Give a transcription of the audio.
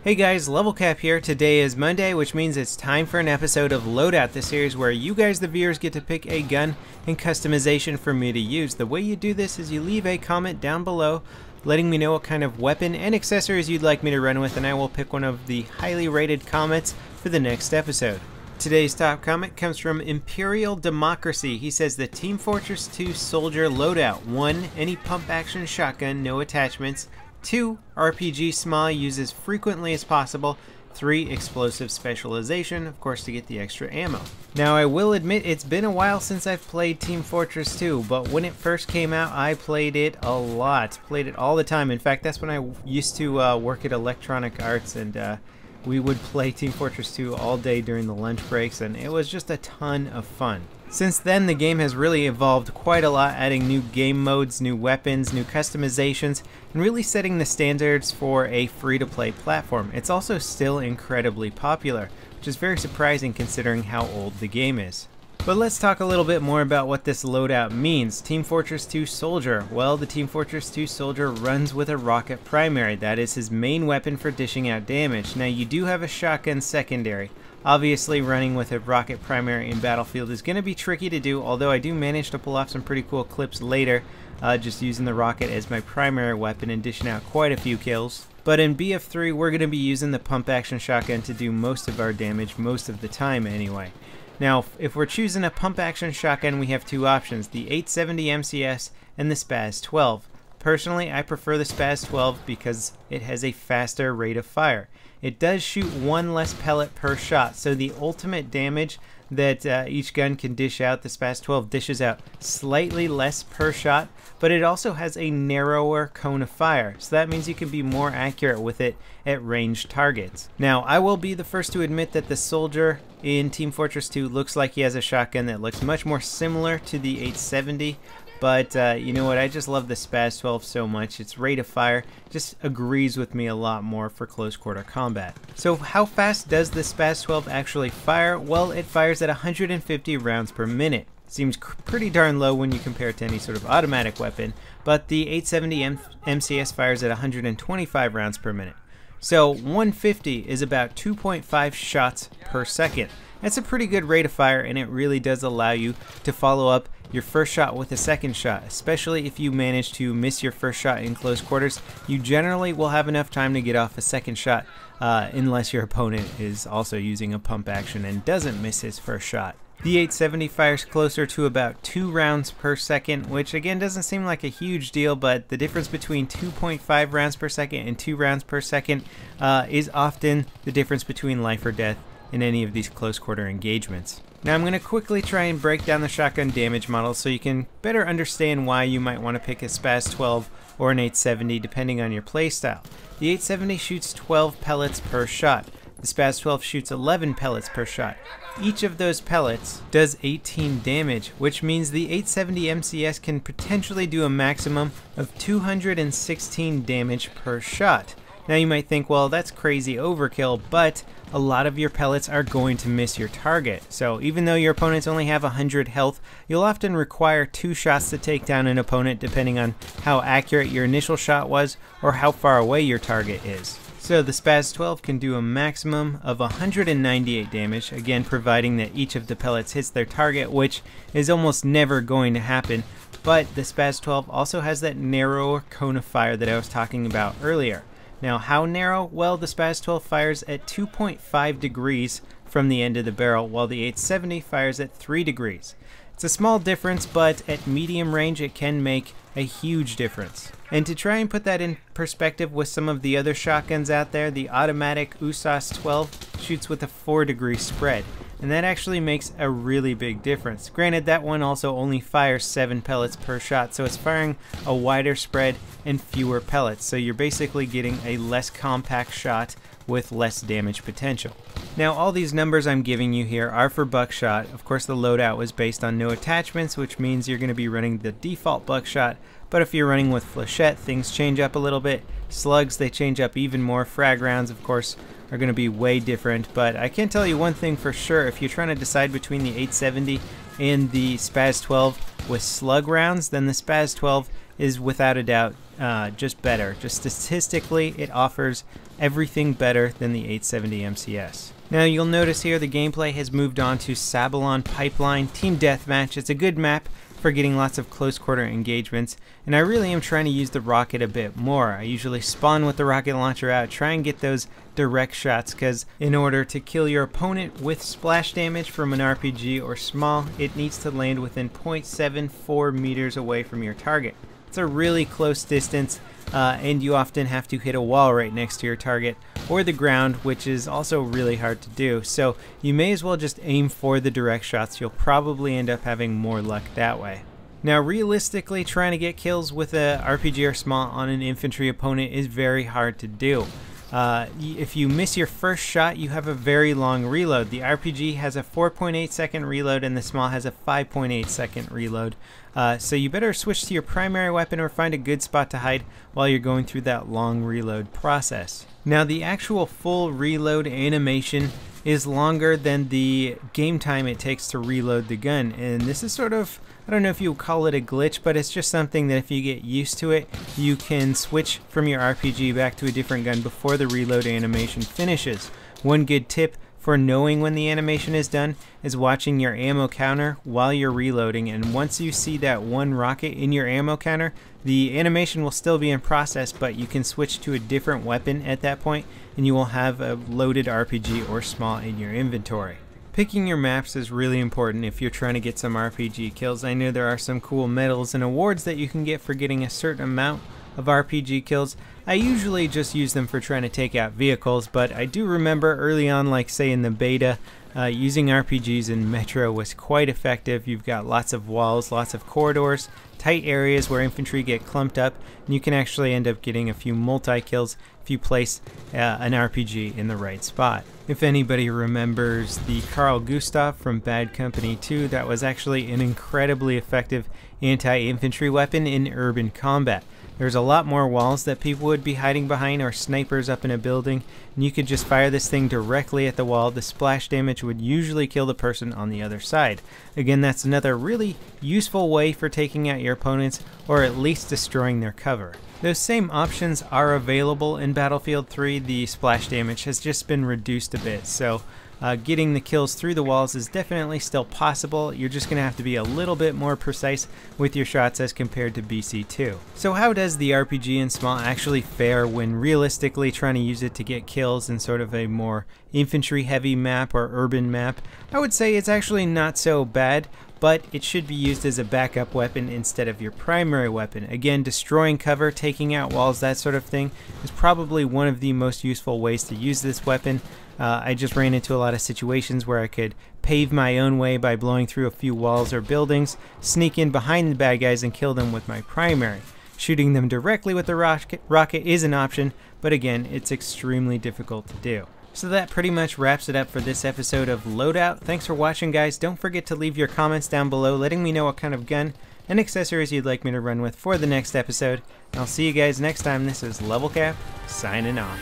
Hey guys, LevelCap here. Today is Monday, which means it's time for an episode of Loadout, the series where you guys, the viewers, get to pick a gun and customization for me to use. The way you do this is you leave a comment down below letting me know what kind of weapon and accessories you'd like me to run with, and I will pick one of the highly rated comments for the next episode. Today's top comment comes from Imperial Democracy. He says the Team Fortress 2 Soldier loadout: 1. Any pump action shotgun, no attachments. 2. RPG SMA used as frequently as possible. 3. Explosive specialization, of course, to get the extra ammo. Now, I will admit it's been a while since I've played Team Fortress 2, but when it first came out, I played it a lot. Played it all the time. In fact, that's when I used to work at Electronic Arts, and we would play Team Fortress 2 all day during the lunch breaks, and it was just a ton of fun. Since then, the game has really evolved quite a lot, adding new game modes, new weapons, new customizations, and really setting the standards for a free-to-play platform. It's also still incredibly popular, which is very surprising considering how old the game is. But let's talk a little bit more about what this loadout means. Team Fortress 2 Soldier. Well, the Team Fortress 2 Soldier runs with a rocket primary. That is his main weapon for dishing out damage. Now, you do have a shotgun secondary. Obviously, running with a rocket primary in Battlefield is going to be tricky to do, although I do manage to pull off some pretty cool clips later, just using the rocket as my primary weapon and dishing out quite a few kills. But in BF3, we're going to be using the pump action shotgun to do most of our damage, most of the time anyway. Now, if we're choosing a pump action shotgun, we have two options: the 870 MCS and the Spaz 12. Personally, I prefer the Spaz 12 because it has a faster rate of fire. It does shoot one less pellet per shot, so the ultimate damage that each gun can dish out, the Spaz 12 dishes out slightly less per shot, but it also has a narrower cone of fire, so that means you can be more accurate with it at ranged targets. Now, I will be the first to admit that the Soldier in Team Fortress 2 looks like he has a shotgun that looks much more similar to the 870, but you know what, I just love the Spaz 12 so much. Its rate of fire just agrees with me a lot more for close quarter combat. So how fast does the Spaz 12 actually fire? Well, it fires at 150 rounds per minute. Seems pretty darn low when you compare it to any sort of automatic weapon, but the 870 MCS fires at 125 rounds per minute. So 150 is about 2.5 shots per second. That's a pretty good rate of fire, and it really does allow you to follow up your first shot with a second shot, especially if you manage to miss your first shot in close quarters. You generally will have enough time to get off a second shot unless your opponent is also using a pump action and doesn't miss his first shot. The 870 fires closer to about 2 rounds per second, which again doesn't seem like a huge deal, but the difference between 2.5 rounds per second and 2 rounds per second is often the difference between life or death in any of these close quarter engagements. Now, I'm going to quickly try and break down the shotgun damage model so you can better understand why you might want to pick a Spaz 12 or an 870 depending on your playstyle. The 870 shoots 12 pellets per shot. The Spaz 12 shoots 11 pellets per shot. Each of those pellets does 18 damage, which means the 870 MCS can potentially do a maximum of 216 damage per shot. Now you might think, well, that's crazy overkill, but a lot of your pellets are going to miss your target. So even though your opponents only have 100 health, you'll often require 2 shots to take down an opponent depending on how accurate your initial shot was or how far away your target is. So the Spaz 12 can do a maximum of 198 damage, again providing that each of the pellets hits their target, which is almost never going to happen. But the Spaz 12 also has that narrower cone of fire that I was talking about earlier. Now, how narrow? Well, the Spaz 12 fires at 2.5 degrees from the end of the barrel, while the 870 fires at 3 degrees. It's a small difference, but at medium range it can make a huge difference. And to try and put that in perspective with some of the other shotguns out there, the automatic USAS 12 shoots with a 4-degree spread, and that actually makes a really big difference. Granted, that one also only fires 7 pellets per shot, so it's firing a wider spread and fewer pellets, so you're basically getting a less compact shot with less damage potential. Now, all these numbers I'm giving you here are for buckshot. Of course, the loadout was based on no attachments, which means you're going to be running the default buckshot, but if you're running with flechette, things change up a little bit. Slugs, they change up even more. Frag rounds, of course, are going to be way different, but I can tell you one thing for sure: if you're trying to decide between the 870 and the Spaz 12 with slug rounds, then the Spaz 12 is without a doubt just better. Just statistically, it offers everything better than the 870 MCS. Now you'll notice here the gameplay has moved on to Sabalon Pipeline Team Deathmatch. It's a good map for getting lots of close quarter engagements, and I really am trying to use the rocket a bit more. I usually spawn with the rocket launcher out, try and get those direct shots, because in order to kill your opponent with splash damage from an RPG or small, it needs to land within 0.74 meters away from your target. It's a really close distance, and you often have to hit a wall right next to your target or the ground, which is also really hard to do. So you may as well just aim for the direct shots. You'll probably end up having more luck that way. Now realistically, trying to get kills with a RPG or small on an infantry opponent is very hard to do. If you miss your first shot, you have a very long reload. The RPG has a 4.8 second reload and the small has a 5.8 second reload. So you better switch to your primary weapon or find a good spot to hide while you're going through that long reload process. Now the actual full reload animation is longer than the game time it takes to reload the gun, and this is sort of, I don't know if you would call it a glitch, but it's just something that if you get used to it, you can switch from your RPG back to a different gun before the reload animation finishes. One good tip for knowing when the animation is done is watching your ammo counter while you're reloading, and once you see that one rocket in your ammo counter, the animation will still be in process, but you can switch to a different weapon at that point and you will have a loaded RPG or small in your inventory. Picking your maps is really important if you're trying to get some RPG kills. I know there are some cool medals and awards that you can get for getting a certain amount of RPG kills. I usually just use them for trying to take out vehicles, but I do remember early on, like say in the beta, using RPGs in Metro was quite effective. You've got lots of walls, lots of corridors, tight areas where infantry get clumped up, and you can actually end up getting a few multi-kills if you place an RPG in the right spot. If anybody remembers the Carl Gustav from Bad Company 2, that was actually an incredibly effective anti-infantry weapon in urban combat. There's a lot more walls that people would be hiding behind or snipers up in a building, and you could just fire this thing directly at the wall. The splash damage would usually kill the person on the other side. Again, that's another really useful way for taking out your opponents or at least destroying their cover. Those same options are available in Battlefield 3. The splash damage has just been reduced a bit, so getting the kills through the walls is definitely still possible. You're just going to have to be a little bit more precise with your shots as compared to BC2. So how does the RPG in small actually fare when realistically trying to use it to get kills in sort of a more infantry heavy map or urban map? I would say it's actually not so bad, but it should be used as a backup weapon instead of your primary weapon. Again, destroying cover, taking out walls, that sort of thing is probably one of the most useful ways to use this weapon. I just ran into a lot of situations where I could pave my own way by blowing through a few walls or buildings, sneak in behind the bad guys and kill them with my primary. Shooting them directly with the rocket is an option, but again, it's extremely difficult to do. So that pretty much wraps it up for this episode of Loadout. Thanks for watching, guys. Don't forget to leave your comments down below letting me know what kind of gun and accessories you'd like me to run with for the next episode. I'll see you guys next time. This is LevelCap, signing off.